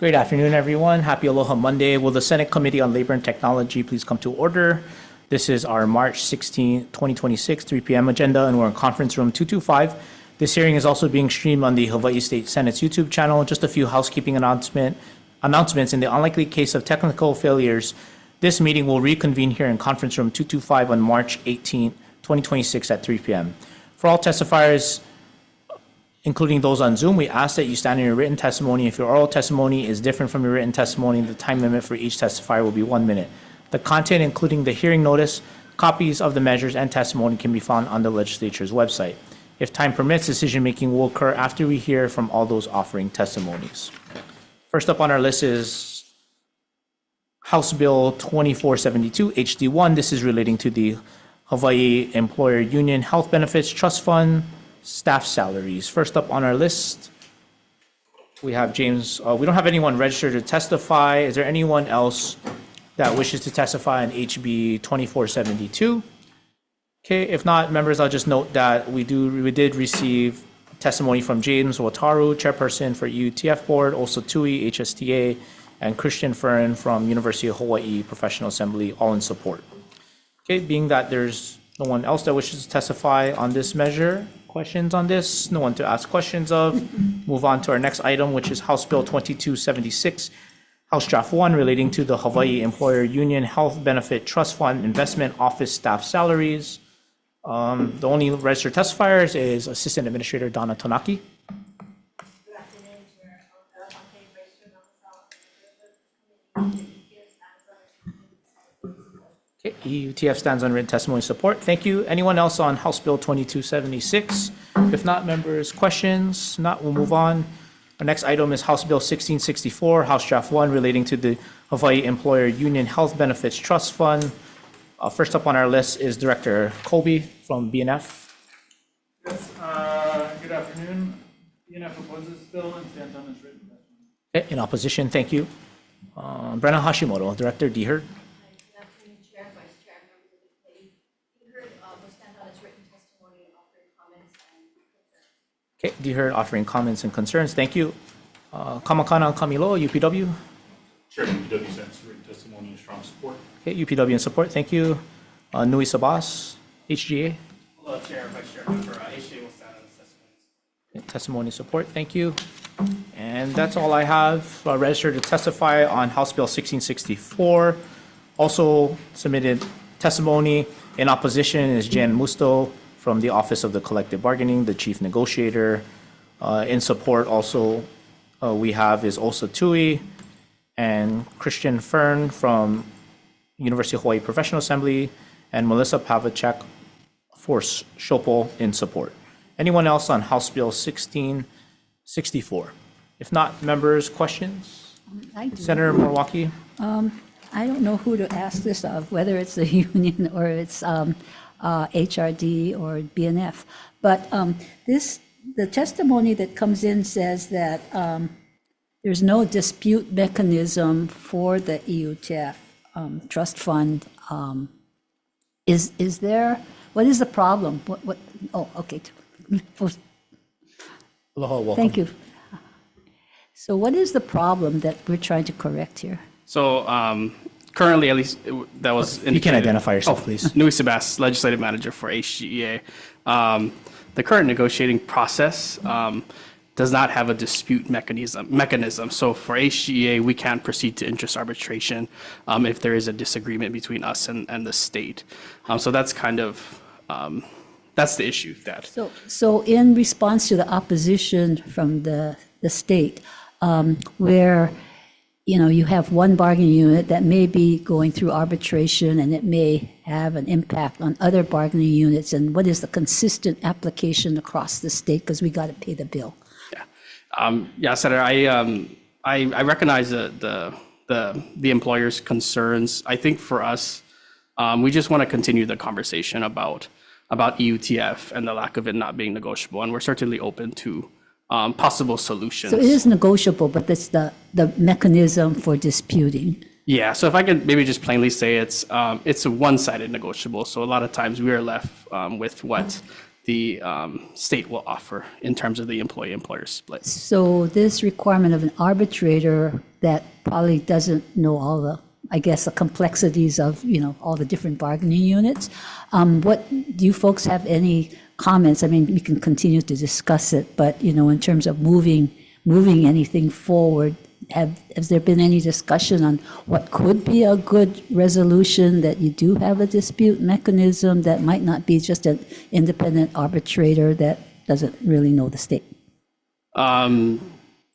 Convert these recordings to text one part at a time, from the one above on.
Great afternoon, everyone. Happy Aloha Monday. Will the Senate Committee on Labor and Technology please come to order? This is our March 16, 2026, 3 p.m. agenda, and we're in conference room 225. This hearing is also being streamed on the Hawaii State Senate's YouTube channel. Just a few housekeeping announcements. In the unlikely case of technical failures, this meeting will reconvene here in conference room 225 on March 18, 2026 at 3 p.m. For all testifiers, including those on Zoom, we ask that you stand in your written testimony. If your oral testimony is different from your written testimony, the time limit for each testifier will be 1 minute. The content, including the hearing notice, copies of the measures, and testimony can be found on the legislature's website. If time permits, decision-making will occur after we hear from all those offering testimonies. First up on our list is House Bill 2472, HD1. This is relating to the Hawaii Employer Union Health Benefits Trust Fund staff salaries. First up on our list, we have James. We don't have anyone registered to testify. Is there anyone else that wishes to testify on HB 2472? Okay, if not, members, I'll just note that we did receive testimony from James Wataru, chairperson for UTF board, also TUI, HSTA, and Christian Fern from University of Hawaii Professional Assembly, all in support. Okay, being that there's no one else that wishes to testify on this measure, questions on this? No one to ask questions of. Move on to our next item, which is House Bill 2276, House Draft 1, relating to the Hawaii Employer Union Health Benefit Trust Fund Investment Office staff salaries. The only registered testifiers is Assistant Administrator Donna Tonaki. Good afternoon, Chair. Okay, registered Okay, EUTF stands on written testimony support. Thank you. Anyone else on House Bill 2276? If not, members, questions? Not, we'll move on. Our next item is House Bill 1664, House Draft 1, relating to the Hawaii Employer Union Health Benefits Trust Fund. First up on our list is Director Colby from BNF. Yes, good afternoon. BNF opposes this bill and stands on its written testimony. Okay, in opposition, thank you. Brenna Hashimoto, Director DHERD. Good afternoon, Chair, Vice Chair, members of the committee. You heard will stand on its written testimony and offering comments and concerns. Okay, DHERD offering comments and concerns. Thank you. Kamakana Kamilo, UPW. Chair, UPW stands written testimony and strong support. Okay, UPW in support. Thank you. Nui Sabas, HGA. Hello, Chair, Vice Chair, member. HA will stand on its testimony. Testimony support. Thank you. And that's all I have registered to testify on House Bill 1664. Also submitted testimony in opposition is Jan Musto from the Office of the Collective Bargaining, the Chief Negotiator. In support also we have is Osa Tui and Christian Fern from University of Hawaii Professional Assembly, and Melissa Pavacek for Shopol in support. Anyone else on House Bill 1664? If not, members, questions? I do. Senator Moriwaki? I don't know who to ask this of, whether it's the union or it's HRD or BNF. But the testimony that comes in says that there's no dispute mechanism for the EUTF trust fund. Is there? What is the problem? What? Oh, okay. Aloha, welcome. Thank you. So what is the problem that we're trying to correct here? So currently, at least that was indicated. You can identify yourself, please. Nui Sabas, Legislative Manager for HGEA. The current negotiating process does not have a dispute mechanism. So for HGEA, we can't proceed to interest arbitration if there is a disagreement between us and the state. So that's kind of, that's the issue. So in response to the opposition from the state, where you have one bargaining unit that may be going through arbitration and it may have an impact on other bargaining units, and what is the consistent application across the state, because we got to pay the bill? Yeah, Senator, I recognize the employer's concerns. I think for us, we just want to continue the conversation about EUTF and the lack of it not being negotiable, and we're certainly open to possible solutions. So it is negotiable, but that's the mechanism for disputing. Yeah, so if I could maybe just plainly say it's a one-sided negotiable. So a lot of times we are left with what the state will offer in terms of the employee-employer split. So this requirement of an arbitrator that probably doesn't know all the, I guess, the complexities of, all the different bargaining units. What, do you folks have any comments? I mean, we can continue to discuss it, but, in terms of moving anything forward, has there been any discussion on what could be a good resolution, that you do have a dispute mechanism that might not be just an independent arbitrator that doesn't really know the state?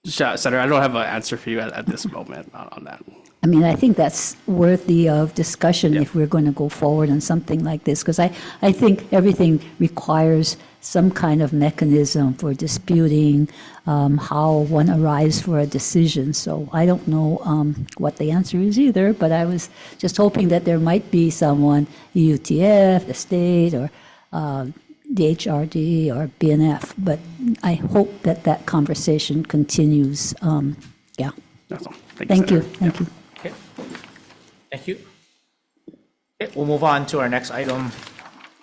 Senator, I don't have an answer for you at this moment on that. I mean, I think that's worthy of discussion if we're going to go forward on something like this, because I think everything requires some kind of mechanism for disputing how one arrives for a decision. So I don't know what the answer is either, but I was just hoping that there might be someone, UTF, the state, or the HRD, or BNF, but I hope that that conversation continues. Yeah. That's all. Thank you. Senator. Thank you. Okay. Thank you. Okay, we'll move on to our next item,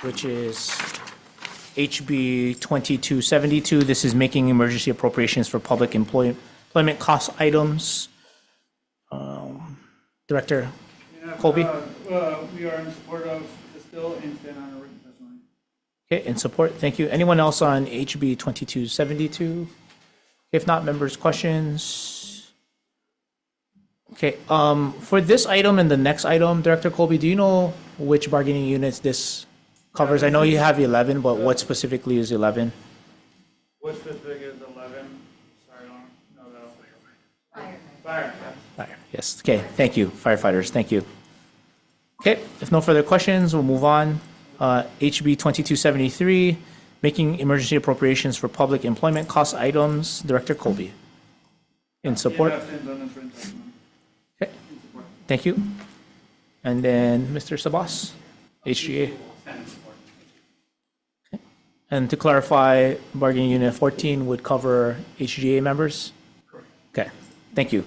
which is HB 2272. This is making emergency appropriations for public employment cost items. Director Colby? We are in support of this bill and stand on a written testimony. Okay, in support, thank you. Anyone else on HB 2272? If not, members, questions? Okay, for this item and the next item, Director Colby, do you know which bargaining units this covers? I know you have 11, but what specifically is 11? What specific is 11? Sorry, I don't know that. Fire. Fire, yes, okay, thank you, firefighters, thank you. Okay, if no further questions, we'll move on. HB 2273, making emergency appropriations for public employment cost items. Director Colby. In support? ENF stands on this written testimony. Okay, thank you. And then Mr. Sabas, HGA. Okay. And to clarify, bargaining unit 14 would cover HGA members? Correct. Okay, thank you.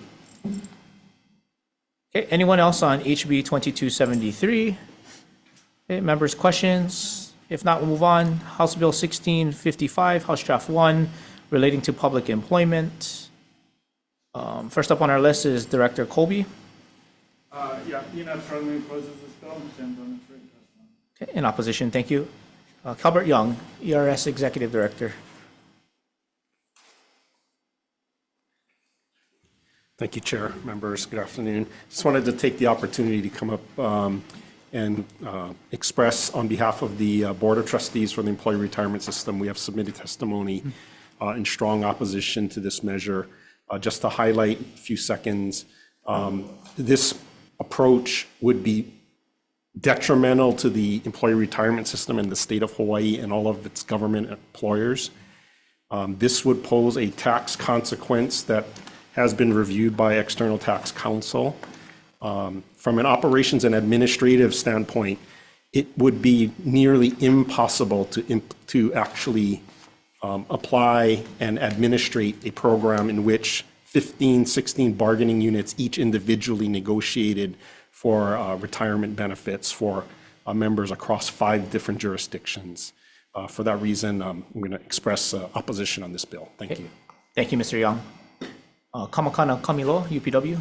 Okay, anyone else on HB 2273? Okay, members, questions? If not, we'll move on. House Bill 1655, House Draft 1, relating to public employment. First up on our list is Director Colby. Yeah, ENF strongly opposes this bill and stands on its written testimony. Okay, in opposition, thank you. Calbert Young, ERS Executive Director. Thank you, Chair, members. Good afternoon. Just wanted to take the opportunity to come up and express on behalf of the Board of Trustees for the Employee Retirement System, we have submitted testimony in strong opposition to this measure. Just to highlight a few seconds, this approach would be detrimental to the employee retirement system in the state of Hawaii and all of its government employers. This would pose a tax consequence that has been reviewed by external tax counsel. From an operations and administrative standpoint, it would be nearly impossible to actually apply and administrate a program in which 15, 16 bargaining units each individually negotiated for retirement benefits for members across 5 different jurisdictions. For that reason, I'm going to express opposition on this bill. Thank you. Thank you, Mr. Young. Kamakana Kamilo, UPW.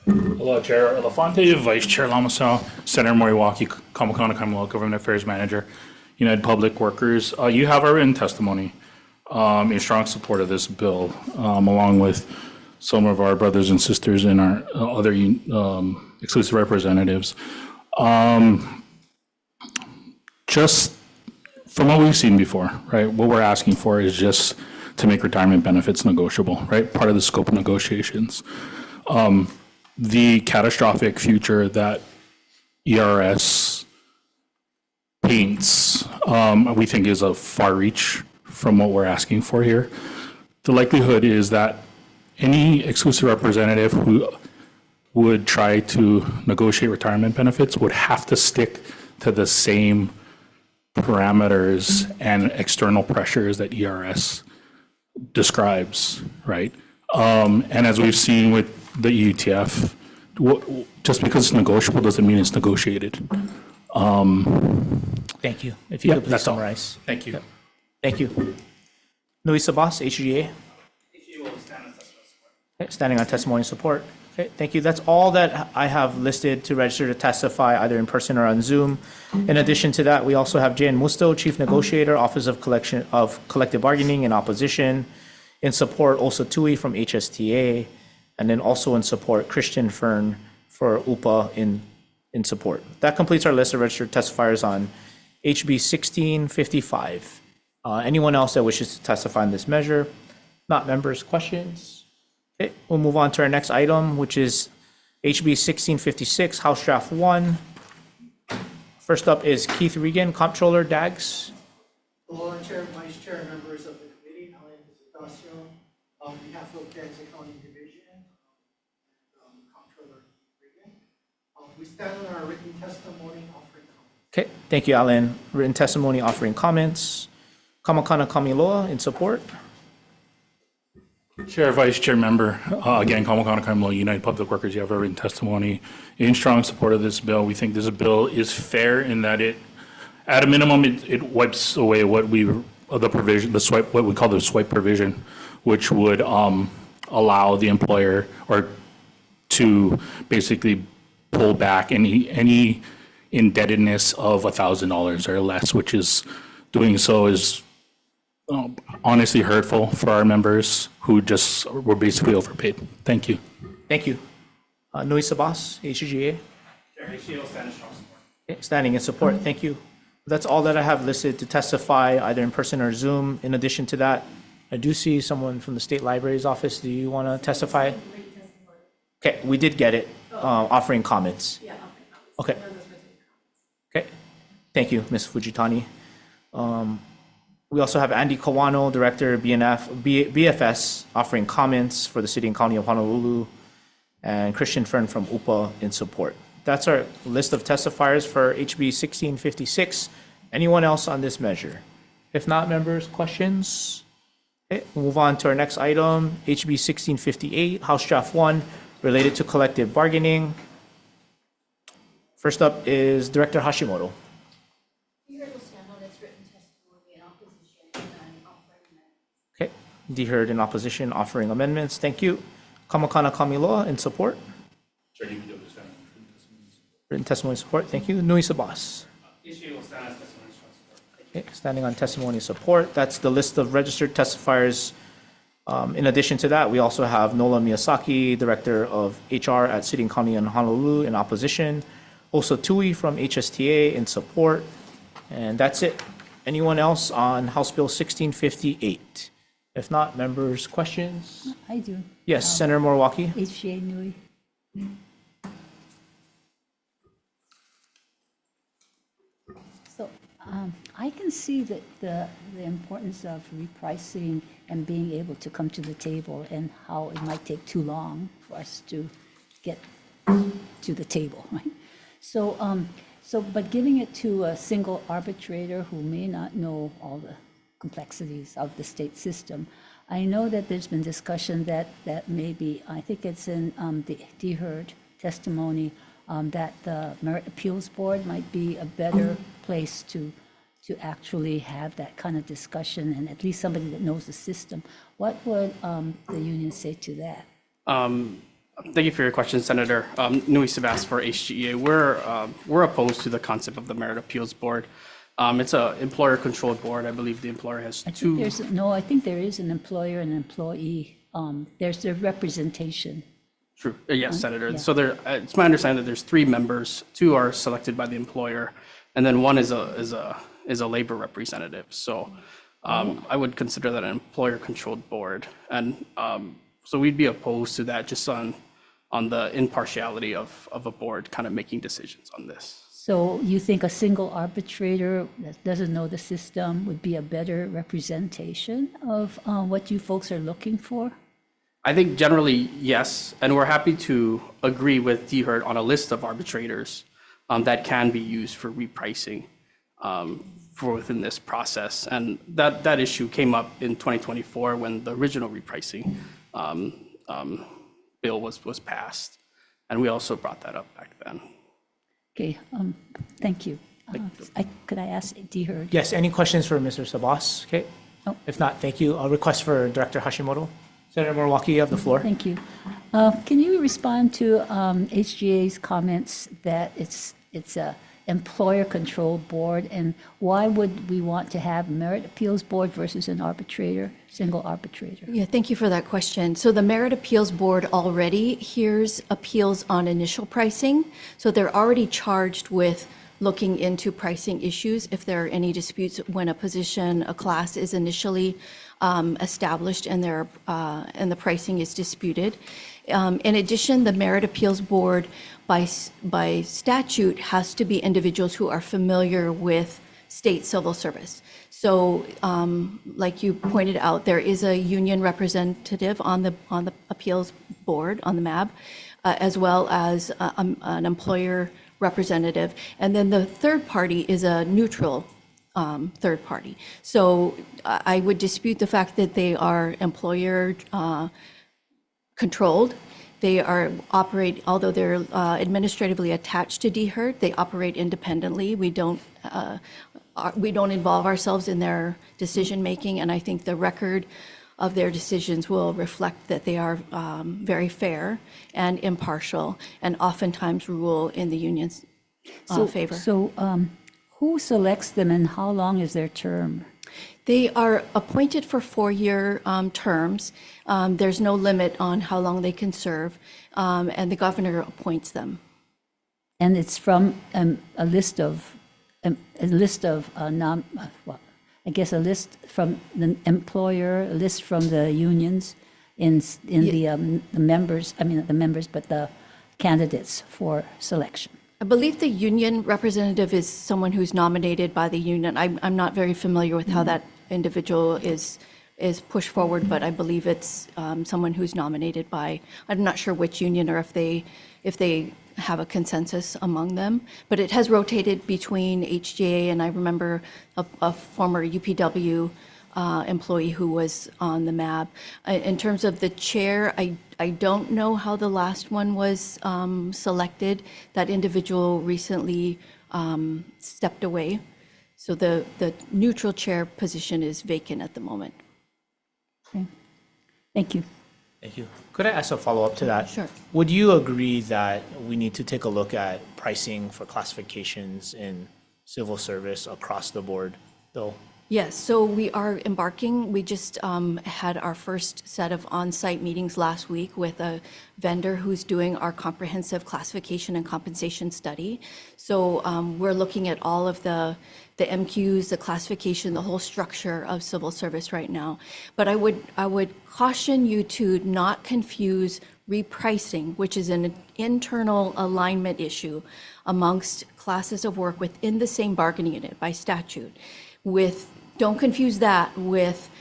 Hello, Chair Elefante, Vice Chair Lamasao, Senator Moriwaki, Kamakana Kamalo, Government Affairs Manager, United Public Workers. You have our written testimony in strong support of this bill, along with some of our brothers and sisters and our other exclusive representatives. Just from what we've seen before, right, what we're asking for is just to make retirement benefits negotiable, right? Part of the scope of negotiations. The catastrophic future that ERS paints, we think is a far reach from what we're asking for here. The likelihood is that any exclusive representative who would try to negotiate retirement benefits would have to stick to the same parameters and external pressures that ERS describes, right? And as we've seen with the UTF, just because it's negotiable doesn't mean it's negotiated. Thank you. If you Yeah, could please that's all. summarize. Thank you. Thank you. Louis Sabas, HGA. Okay, standing on testimony and support. Okay, thank you. That's all that I have listed to register to testify either in person or on Zoom. In addition to that, we also have Jan Musto, Chief Negotiator, Office of Collective Bargaining in opposition. In support, Osa Tui from HSTA, and then also in support, Christian Fern for UPA in support. That completes our list of registered testifiers on HB 1655. Anyone else that wishes to testify on this measure? Not members, questions? Okay, we'll move on to our next item, which is HB 1656, House Draft 1. First up is Keith Regan, Comptroller, DAGS. Hello, Chair, Vice Chair, members of the committee, Alan Visitacio, on behalf of DAG's Accounting Division, Comptroller Regan. We stand on our written testimony offering comments. Okay, thank you, Alan. Written testimony offering comments. Kamakana Kamiloa in support. Chair, Vice Chair, Member, again, Kamakana Kamiloa, United Public Workers, you have a written testimony in strong support of this bill. We think this bill is fair in that it, at a minimum, it wipes away what what we call the swipe provision, which would allow the employer to basically pull back any indebtedness of $1,000 or less, which is doing so is honestly hurtful for our members who just were basically overpaid. Thank you. Thank you. Nui Sabas, HGA. Okay, standing in support, thank you. That's all that I have listed to testify either in person or Zoom. In addition to that, I do see someone from the State Library's office. Do you want to testify? Okay, we did get it, offering comments. Okay. Okay, thank you, Ms. Fujitani. We also have Andy Kawano, Director, BFS, offering comments for the City and County of Honolulu, and Christian Fern from UPA in support. That's our list of testifiers for HB 1656. Anyone else on this measure? If not, members, questions? Okay, we'll move on to our next item, HB 1658, House Draft 1, related to collective bargaining. First up is Director Hashimoto. You heard will stand on its written testimony in opposition and offering amendments. Okay, D heard in opposition, offering amendments. Thank you. Kamakana Kamiloa in support. Written testimony support. Thank you. Nui Sabas. Okay, standing on testimony support. That's the list of registered testifiers. In addition to that, we also have Nola Miyasaki, Director of HR at City and County in Honolulu in opposition. Osa Tui from HSTA in support. And that's it. Anyone else on House Bill 1658? If not, members, questions? I do. Yes, Senator Moriwaki. HGA Nui. So I can see that the importance of repricing and being able to come to the table and how it might take too long for us to get to the table, right? So, but giving it to a single arbitrator who may not know all the complexities of the state system, I know that there's been discussion that maybe, I think it's in the DHERD testimony, that the Merit Appeals Board might be a better place to actually have that kind of discussion, and at least somebody that knows the system. What would the union say to that? Thank you for your question, Senator. Nui Sabas for HGEA. We're opposed to the concept of the Merit Appeals Board. It's an employer-controlled board. I believe the employer has two. I think there is an employer and an employee. There's the representation. True. Yes, Senator. Yeah. So it's my understanding that there's 3 members. 2 are selected by the employer, and then 1 is a labor representative. So I would consider that an employer-controlled board, and so we'd be opposed to that just on the impartiality of a board kind of making decisions on this. So you think a single arbitrator that doesn't know the system would be a better representation of what you folks are looking for? I think generally, yes, and we're happy to agree with DHERD on a list of arbitrators that can be used for repricing for within this process. And that issue came up in 2024 when the original repricing bill was passed. And we also brought that up back then. Okay, thank you. Could I ask DHERD? Yes, any questions for Mr. Sabas? Okay. No. If not, thank you. A request for Director Hashimoto. Senator Moriwaki, you have the floor. Thank you. Can you respond to HGA's comments that it's a employer-controlled board, and why would we want to have a merit appeals board versus an arbitrator, single arbitrator? Yeah, thank you for that question. So the Merit Appeals Board already hears appeals on initial pricing. So they're already charged with looking into pricing issues if there are any disputes when a position, a class is initially established and the pricing is disputed. In addition, the Merit Appeals Board by statute has to be individuals who are familiar with state civil service. So, like you pointed out, there is a union representative on the appeals board, on the MAB, as well as an employer representative. And then the third party is a neutral third party. So I would dispute the fact that they are employer controlled. They operate, although they're administratively attached to DHERD, they operate independently. We don't involve ourselves in their decision-making, and I think the record of their decisions will reflect that they are very fair and impartial, and oftentimes rule in the union's favor. So who selects them, and how long is their term? They are appointed for 4-year terms. There's no limit on how long they can serve, and the governor appoints them. And it's from a list of I guess a list from the employer, a list from the unions in the members, I mean, not the members, but the candidates for selection. I believe the union representative is someone who's nominated by the union. I'm not very familiar with how that individual is pushed forward, but I believe it's someone who's nominated by, I'm not sure which union or if they have a consensus among them, but it has rotated between HGA and I remember a former UPW employee who was on the MAB. In terms of the chair, I don't know how the last one was selected. That individual recently stepped away. So the neutral chair position is vacant at the moment. Okay. Thank you. Thank you. Could I ask a follow-up to that? Sure. Would you agree that we need to take a look at pricing for classifications in civil service across the board, though? Yes, so we are embarking. We just had our first set of on-site meetings last week with a vendor who's doing our comprehensive classification and compensation study. So we're looking at all of the MQs, the classification, the whole structure of civil service right now. But I would caution you to not confuse repricing, which is an internal alignment issue amongst classes of work within the same bargaining unit by statute, don't confuse that with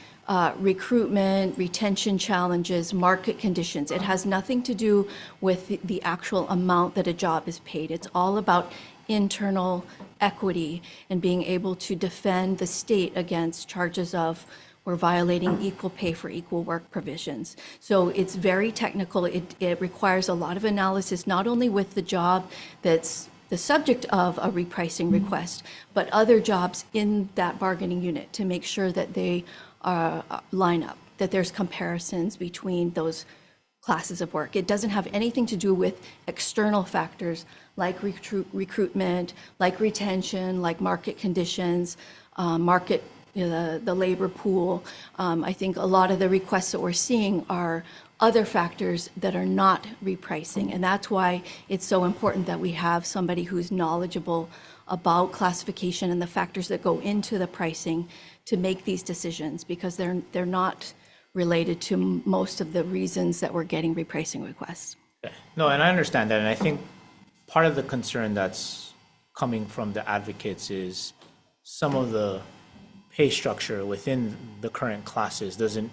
recruitment, retention challenges, market conditions. It has nothing to do with the actual amount that a job is paid. It's all about internal equity and being able to defend the state against charges of we're violating equal pay for equal work provisions. So it's very technical. It requires a lot of analysis, not only with the job that's the subject of a repricing request, but other jobs in that bargaining unit to make sure that they line up, that there's comparisons between those classes of work. It doesn't have anything to do with external factors like recruitment, like retention, like market conditions, the labor pool. I think a lot of the requests that we're seeing are other factors that are not repricing. And that's why it's so important that we have somebody who's knowledgeable about classification and the factors that go into the pricing to make these decisions, because they're not related to most of the reasons that we're getting repricing requests. No, and I understand that. And I think part of the concern that's coming from the advocates is some of the pay structure within the current classes doesn't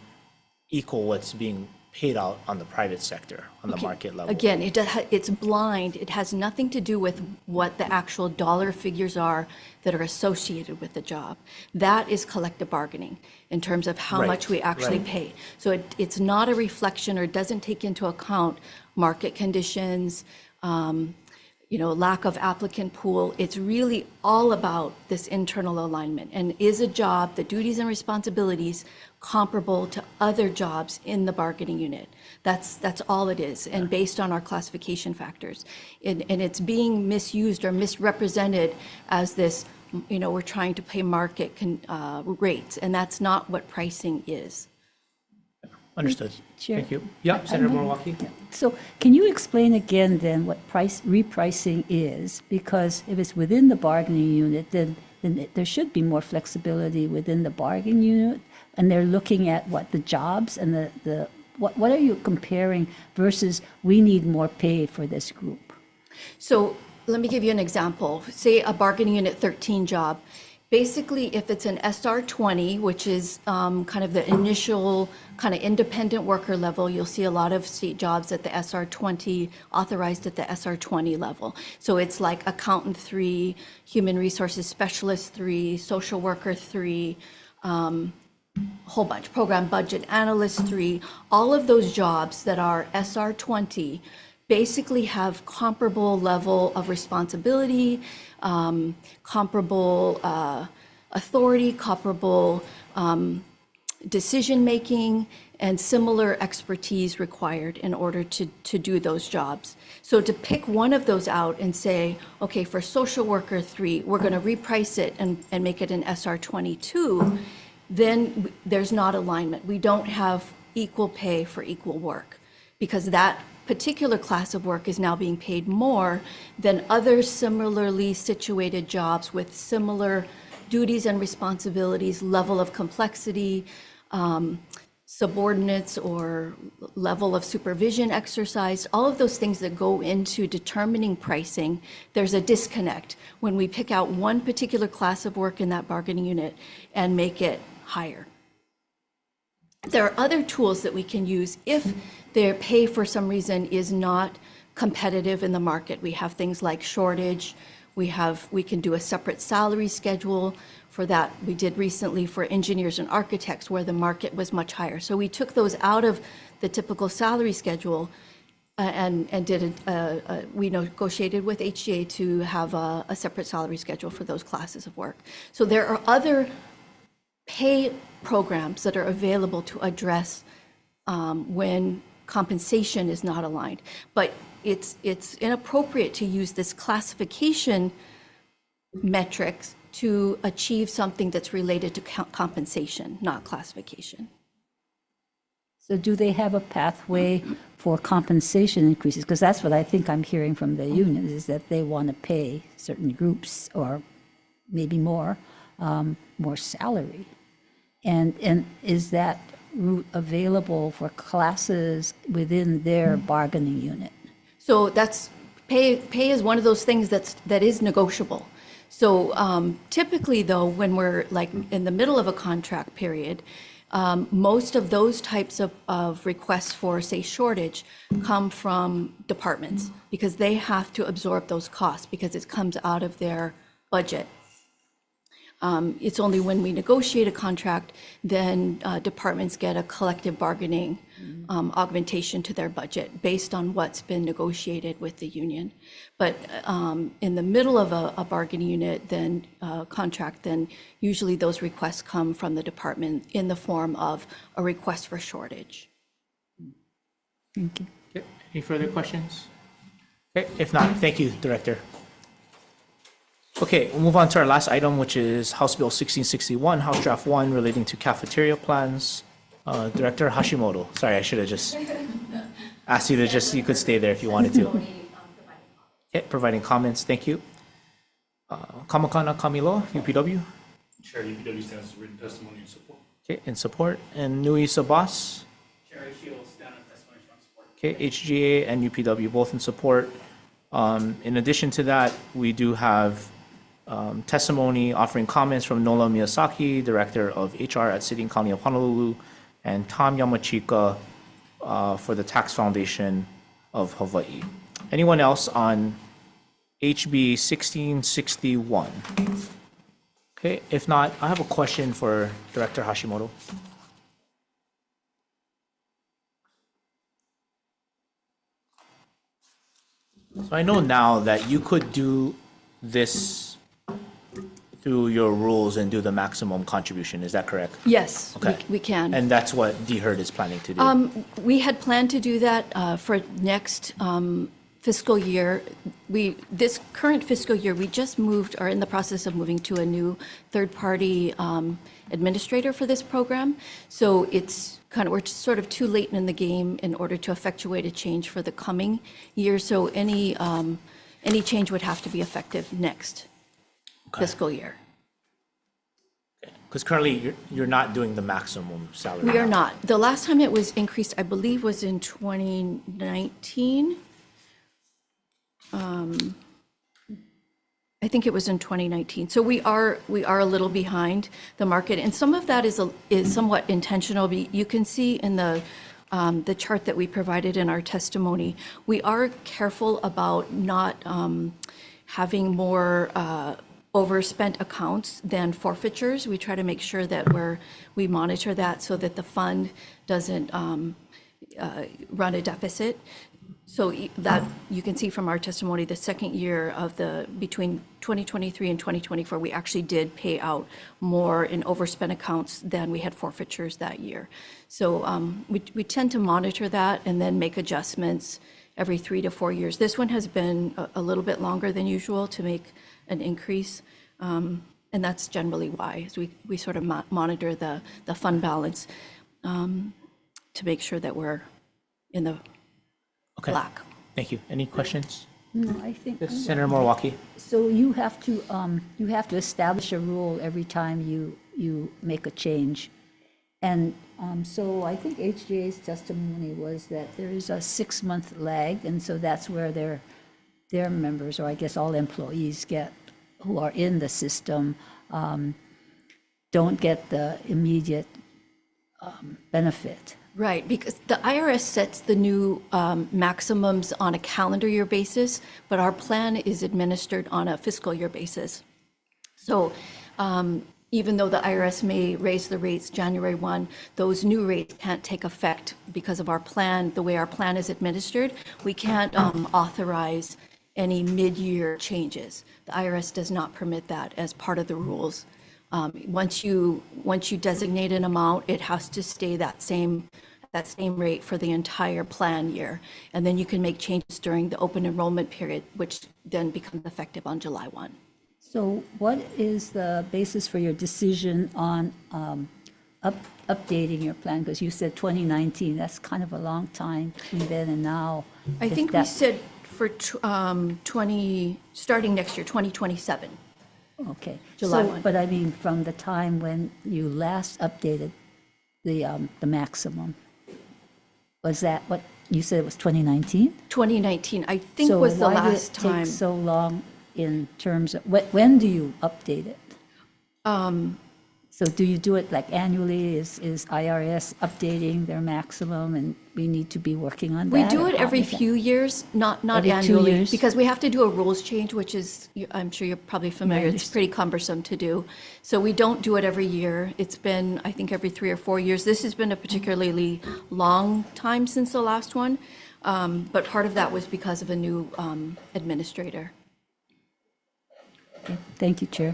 equal what's being paid out on the private sector, on the market level. Again, it's blind. It has nothing to do with what the actual dollar figures are that are associated with the job. That is collective bargaining in terms of how much we actually pay. So it's not a reflection or doesn't take into account market conditions, lack of applicant pool. It's really all about this internal alignment. And is a job, the duties and responsibilities, comparable to other jobs in the bargaining unit? That's all it is, and based on our classification factors. And it's being misused or misrepresented as this, we're trying to pay market rates, and that's not what pricing is. Understood. Chair. Thank you. Yeah, Senator Morawaki? So can you explain again then what repricing is? Because if it's within the bargaining unit, then there should be more flexibility within the bargaining unit. And they're looking at what the jobs and what are you comparing versus we need more pay for this group? So let me give you an example. Say a bargaining unit 13 job. Basically, if it's an SR 20, which is kind of the initial kind of independent worker level, you'll see a lot of state jobs at the SR 20, authorized at the SR 20 level. So it's like accountant 3, human resources specialist 3, social worker 3, whole bunch, program budget analyst 3. All of those jobs that are SR 20 basically have comparable level of responsibility, comparable authority, comparable decision-making, and similar expertise required in order to do those jobs. So to pick one of those out and say, okay, for social worker 3, we're going to reprice it and make it an SR 22, then there's not alignment. We don't have equal pay for equal work, because that particular class of work is now being paid more than other similarly situated jobs with similar duties and responsibilities, level of complexity, subordinates or level of supervision exercised, all of those things that go into determining pricing. There's a disconnect when we pick out one particular class of work in that bargaining unit and make it higher. There are other tools that we can use if their pay for some reason is not competitive in the market. We have things like shortage. We can do a separate salary schedule for that. We did recently for engineers and architects where the market was much higher. So we took those out of the typical salary schedule and we negotiated with HGA to have a separate salary schedule for those classes of work. So there are other pay programs that are available to address when compensation is not aligned. But it's inappropriate to use this classification metrics to achieve something that's related to compensation, not classification. So do they have a pathway for compensation increases? Because that's what I think I'm hearing from the unions, is that they want to pay certain groups, or maybe more salary. And is that route available for classes within their bargaining unit? So that's pay is one of those things that is negotiable. So typically, though, when we're like in the middle of a contract period, most of those types of requests for, say, shortage come from departments, because they have to absorb those costs because it comes out of their budget. It's only when we negotiate a contract, then departments get a collective bargaining augmentation to their budget based on what's been negotiated with the union. But in the middle of a bargaining unit, then contract, then usually those requests come from the department in the form of a request for shortage. Thank you. Okay. Any further questions? Okay, if not, thank you, Director. Okay, we'll move on to our last item, which is House Bill 1661, House Draft 1, relating to cafeteria plans. Director Hashimoto, sorry, I should have just asked you to you could stay there if you wanted to. Okay, providing comments, thank you. Kamakana Kamilo, UPW. Chair, UPW stands written testimony in support. Okay, in support. And Nui Sabas. Chair Shields, stand on testimony in support. Okay, HGA and UPW, both in support. In addition to that, we do have testimony offering comments from Nola Miyazaki, Director of HR at City and County of Honolulu, and Tom Yamachika for the Tax Foundation of Hawaii. Anyone else on HB 1661? Okay, if not, I have a question for Director Hashimoto. So I know now that you could do this through your rules and do the maximum contribution, is that correct? Yes, Okay. we can. And that's what DHERD is planning to do? We had planned to do that for next fiscal year. This current fiscal year, we just moved, are in the process of moving to a new third-party administrator for this program. So it's we're sort of too late in the game in order to effectuate a change for the coming year. So any change would have to be effective next fiscal year. Because currently, you're not doing the maximum salary. We are now. not. The last time it was increased, I believe, was in 2019. I think it was in 2019. So we are a little behind the market, and some of that is somewhat intentional. You can see in the chart that we provided in our testimony, we are careful about not having more overspent accounts than forfeitures. We try to make sure that we monitor that so that the fund doesn't run a deficit. So that you can see from our testimony, the second year of between 2023 and 2024, we actually did pay out more in overspent accounts than we had forfeitures that year. So we tend to monitor that and then make adjustments every 3 to 4 years. This one has been a little bit longer than usual to make an increase. And that's generally why, is we sort of monitor the fund balance to make sure that we're in the Okay. black. Thank you. Any questions? No, I think. Senator Morwaki? So you have to establish a rule every time you make a change. And so I think HGA's testimony was that there is a 6-month lag, and so that's where their members, or I guess all employees who are in the system, don't get the immediate benefit. Right, because the IRS sets the new maximums on a calendar year basis, but our plan is administered on a fiscal year basis. So even though the IRS may raise the rates January 1, those new rates can't take effect because of our plan, the way our plan is administered. We can't authorize any mid-year changes. The IRS does not permit that as part of the rules. Once you designate an amount, it has to stay that same rate for the entire plan year. And then you can make changes during the open enrollment period, which then becomes effective on July 1. So what is the basis for your decision on updating your plan? Because you said 2019, that's kind of a long time between then and now. I think we said for starting next year, 2027. Okay. July So, 1. but I mean, from the time when you last updated the maximum, was that what you said it was 2019? 2019, I think, was the last So why did it time. take so long in terms of, when do you update it? So do you do it like annually? Is IRS updating their maximum, and we need to be working on that? We do or it how every is that? few years, not Every 2 annually, years? because we have to do a rules change, which is, I'm sure you're probably familiar, it's understand. pretty cumbersome to do. So we don't do it every year. It's been, I think, every 3 or 4 years. This has been a particularly long time since the last one, but part of that was because of a new administrator. Okay. Thank you, Chair.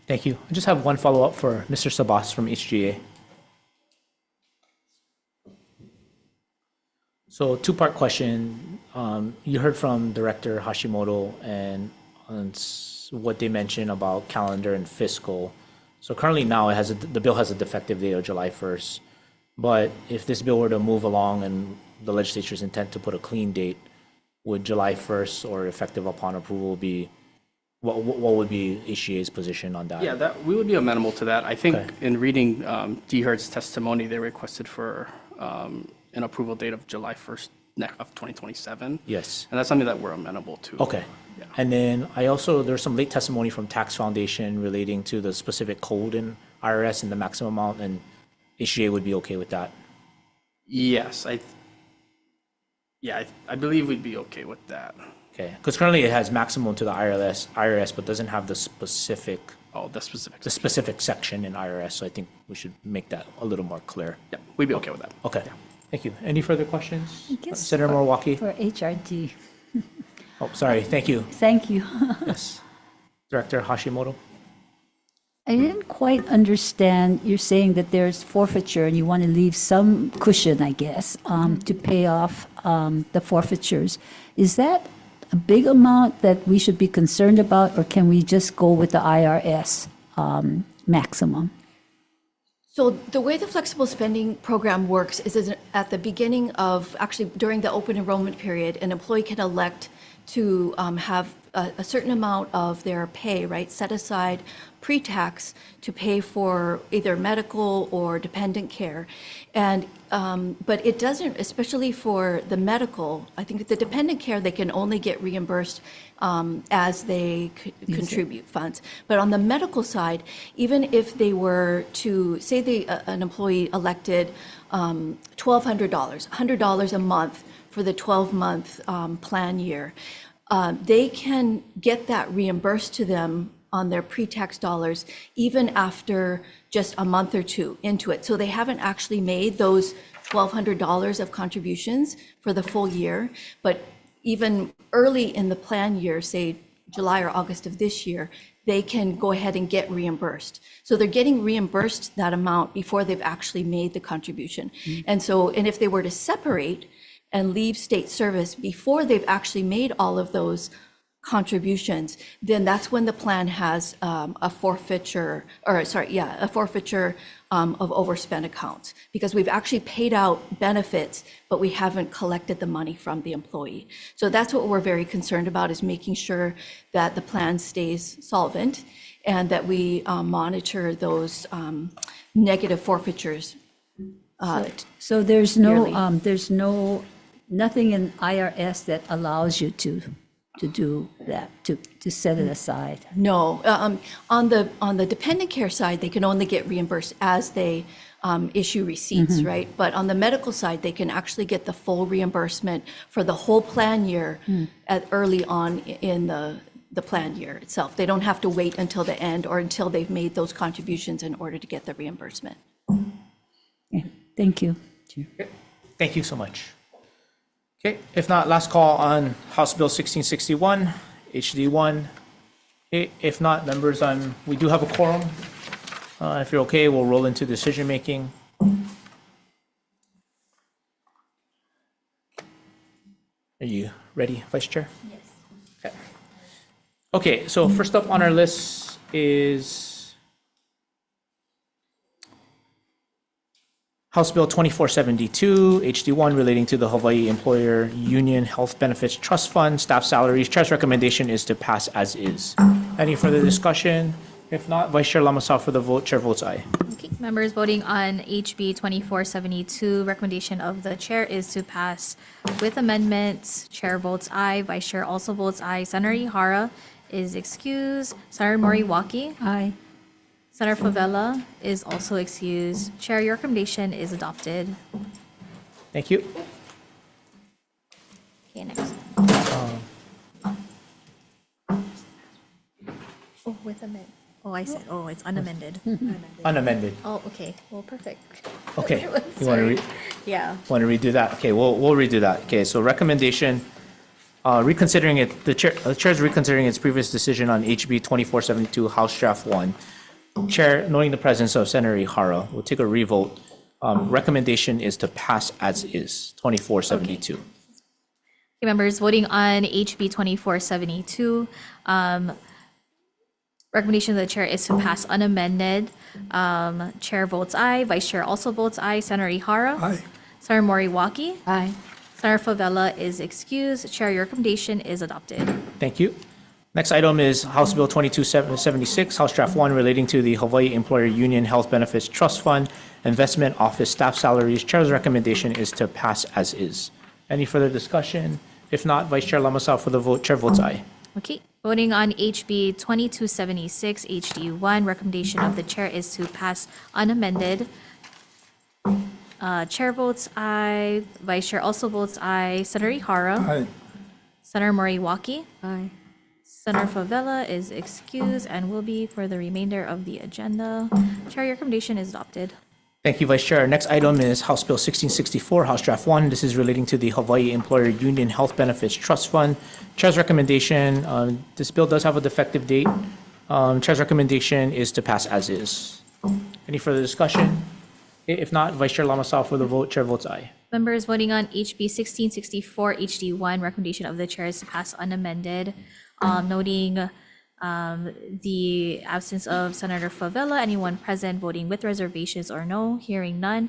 Thank you. I just have one follow-up for Mr. Sabas from HGA. So two-part question. You heard from Director Hashimoto and on what they mentioned about calendar and fiscal. So currently now the bill has a defective date of July 1st. But if this bill were to move along and the legislature's intent to put a clean date, would July 1st or effective upon approval be, what would be HGA's position on that? Yeah, we would be amenable to that. I think Okay. in reading DHERD's testimony, they requested for an approval date of July 1st of 2027. Yes. And that's something that we're amenable to. Okay. Yeah. And then there's some late testimony from Tax Foundation relating to the specific code in IRS and the maximum amount, and HGA would be okay with that? Yes, I believe we'd be okay with that. Okay, because currently it has maximum to the IRS, but doesn't have the specific section in IRS, so I think we should make that a little more clear. Yeah, we'd be okay with that. Okay, thank you. Any further questions? I guess Senator Morwaki? For HRD, Oh, sorry, thank you. Thank you. Yes. Director Hashimoto? I didn't quite understand, you're saying that there's forfeiture and you want to leave some cushion, I guess, to pay off the forfeitures. Is that a big amount that we should be concerned about, or can we just go with the IRS maximum? So the way the flexible spending program works is at the beginning of, actually during the open enrollment period, an employee can elect to have a certain amount of their pay, right, set aside pre-tax to pay for either medical or dependent care. And, but it doesn't, especially for the medical, I think the dependent care, they can only get reimbursed as they contribute funds. But on the medical side, even if they were to, say an employee elected $1,200, $100 a month for the 12-month plan year, they can get that reimbursed to them on their pre-tax dollars even after just a month or two into it. So they haven't actually made those $1,200 of contributions for the full year, but even early in the plan year, say July or August of this year, they can go ahead and get reimbursed. So they're getting reimbursed that amount before they've actually made the contribution. And so, and if they were to separate and leave state service before they've actually made all of those contributions, then that's when the plan has a forfeiture, or sorry, yeah, a forfeiture of overspent accounts, because we've actually paid out benefits, but we haven't collected the money from the employee. So that's what we're very concerned about, is making sure that the plan stays solvent and that we monitor those negative forfeitures. So there's Yearly. nothing in IRS that allows you to do that, to set it aside. No, on the dependent care side, they can only get reimbursed as they issue receipts, right? But on the medical side, they can actually get the full reimbursement for the whole plan year early on in the plan year itself. They don't have to wait until the end or until they've made those contributions in order to get the reimbursement. Okay, thank you. Thank you so much. Okay, if not, last call on House Bill 1661, HD1. Okay, if not, members, we do have a quorum. If you're okay, we'll roll into decision-making. Are you ready, Vice Chair? Yes. Okay. Okay, so first up on our list is House Bill 2472, HD1, relating to the Hawaii Employer Union Health Benefits Trust Fund, staff salaries. Chair's recommendation is to pass as is. Any further discussion? If not, Vice Chair Lamasao for the vote. Chair votes aye. Okay, members voting on HB 2472, recommendation of the chair is to pass with amendments. Chair votes aye. Vice Chair also votes aye. Senator Ihara is excused. Senator Moriwaki. Aye. Senator Favela is also excused. Chair, your recommendation is adopted. Thank you. Okay, next. Oh, with amendment. Oh, I said, oh, it's unamended. Unamended. Oh, okay, well, perfect. Okay. You want to Sorry. Yeah. redo that? Okay, we'll redo that. Okay, so recommendation, reconsidering it, the chair's reconsidering its previous decision on HB 2472, House Draft 1. Chair, noting the presence of Senator Ihara, we'll take a revote. Recommendation is to pass as is, 2472. Okay, members voting on HB 2472, recommendation of the chair is to pass unamended. Chair votes aye. Vice Chair also votes aye. Senator Ihara. Aye. Senator Moriwaki. Aye. Senator Favela is excused. Chair, your recommendation is adopted. Thank you. Next item is House Bill 2276, House Draft 1, relating to the Hawaii Employer Union Health Benefits Trust Fund, Investment Office Staff Salaries. Chair's recommendation is to pass as is. Any further discussion? If not, Vice Chair Lamasao for the vote. Chair votes aye. Okay, voting on HB 2276 HD1, recommendation of the chair is to pass unamended. Chair votes aye. Vice Chair also votes aye. Senator Ihara. Aye. Senator Moriwaki. Aye. Senator Favela is excused and will be for the remainder of the agenda. Chair, your recommendation is adopted. Thank you, Vice Chair. Our next item is House Bill 1664, House Draft 1. This is relating to the Hawaii Employer Union Health Benefits Trust Fund. Chair's recommendation, this bill does have a defective date. Chair's recommendation is to pass as is. Any further discussion? If not, Vice Chair Lamasao for the vote. Chair votes aye. Members voting on HB 1664 HD1, recommendation of the chair is to pass unamended, noting the absence of Senator Favela. Anyone present voting with reservations or no? Hearing none.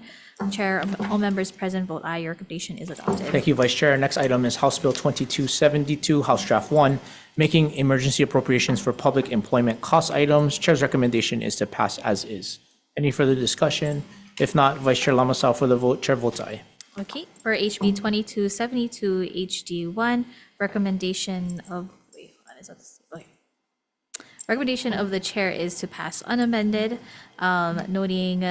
Chair, all members present vote aye. Your recommendation is adopted. Thank you, Vice Chair. Next item is House Bill 2272, House Draft 1, making emergency appropriations for public employment cost items. Chair's recommendation is to pass as is. Any further discussion? If not, Vice Chair Lamasao for the vote. Chair votes aye. Okay, for HB 2272 HD1, recommendation of, wait, what is that? Okay. Recommendation of the chair is to pass unamended, noting,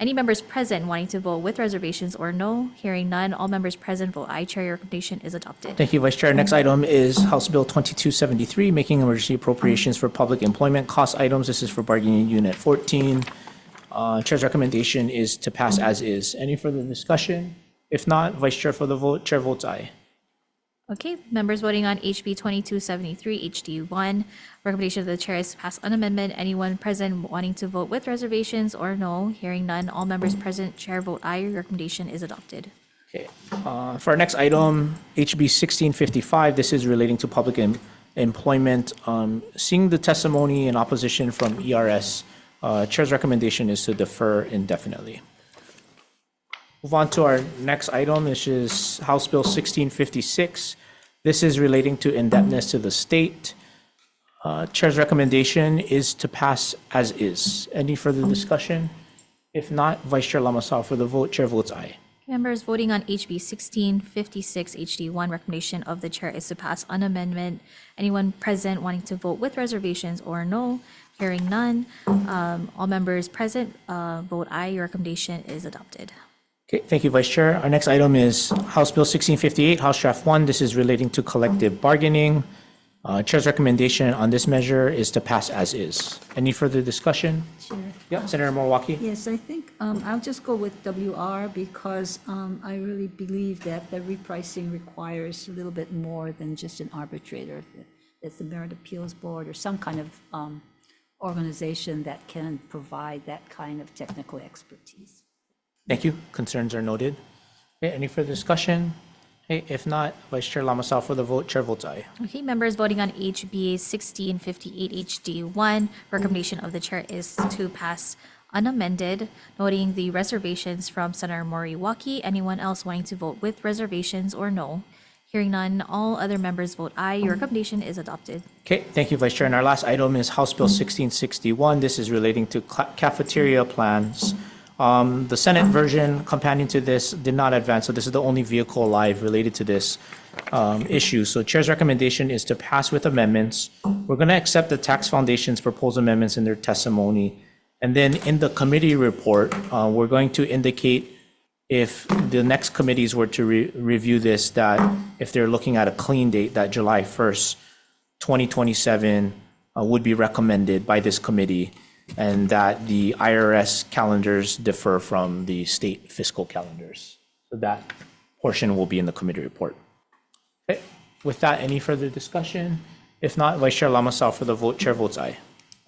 any members present wanting to vote with reservations or no? Hearing none, all members present vote aye. Chair, your recommendation is adopted. Thank you, Vice Chair. Next item is House Bill 2273, making emergency appropriations for public employment cost items. This is for bargaining unit 14. Chair's recommendation is to pass as is. Any further discussion? If not, Vice Chair for the vote. Chair votes aye. Okay, members voting on HB 2273 HD1, recommendation of the chair is to pass an amendment. Anyone present wanting to vote with reservations or no? Hearing none, all members present, chair vote aye. Your recommendation is adopted. Okay. For our next item, HB 1655, this is relating to public employment. Seeing the testimony in opposition from ERS, Chair's recommendation is to defer indefinitely. Move on to our next item, which is House Bill 1656. This is relating to indebtedness to the state. Chair's recommendation is to pass as is. Any further discussion? If not, Vice Chair Lamasao for the vote. Chair votes aye. Members voting on HB 1656 HD1, recommendation of the chair is to pass an amendment. Anyone present wanting to vote with reservations or no? Hearing none, all members present vote aye. Your recommendation is adopted. Okay, thank you, Vice Chair. Our next item is House Bill 1658, House Draft 1. This is relating to collective bargaining. Chair's recommendation on this measure is to pass as is. Any further discussion? Chair. Yeah, Senator Moriwaki. Yes, I think I'll just go with WR because I really believe that the repricing requires a little bit more than just an arbitrator. It's the Merit Appeals Board or some kind of organization that can provide that kind of technical expertise. Thank you. Concerns are noted. Okay, any further discussion? Okay, if not, Vice Chair Lamasao for the vote. Chair votes aye. Okay, members voting on HB 1658 HD1, recommendation of the chair is to pass unamended, noting the reservations from Senator Moriwaki. Anyone else wanting to vote with reservations or no? Hearing none, all other members vote aye. Your recommendation is adopted. Okay, thank you, Vice Chair. And our last item is House Bill 1661. This is relating to cafeteria plans. The Senate version companion to this did not advance, so this is the only vehicle alive related to this issue. So Chair's recommendation is to pass with amendments. We're going to accept the Tax Foundation's proposed amendments in their testimony. And then in the committee report, we're going to indicate if the next committees were to review this, that if they're looking at a clean date, that July 1st, 2027 would be recommended by this committee, and that the IRS calendars differ from the state fiscal calendars. So that portion will be in the committee report. Okay. With that, any further discussion? If not, Vice Chair Lamasao for the vote. Chair votes aye.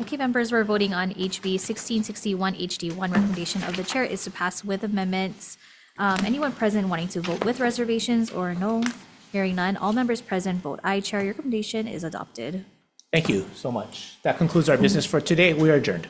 Okay, members, we're voting on HB 1661 HD1. Recommendation of the chair is to pass with amendments. Anyone present wanting to vote with reservations or no? Hearing none, all members present vote aye. Chair, your recommendation is adopted. Thank you so much. That concludes our business for today. We are adjourned.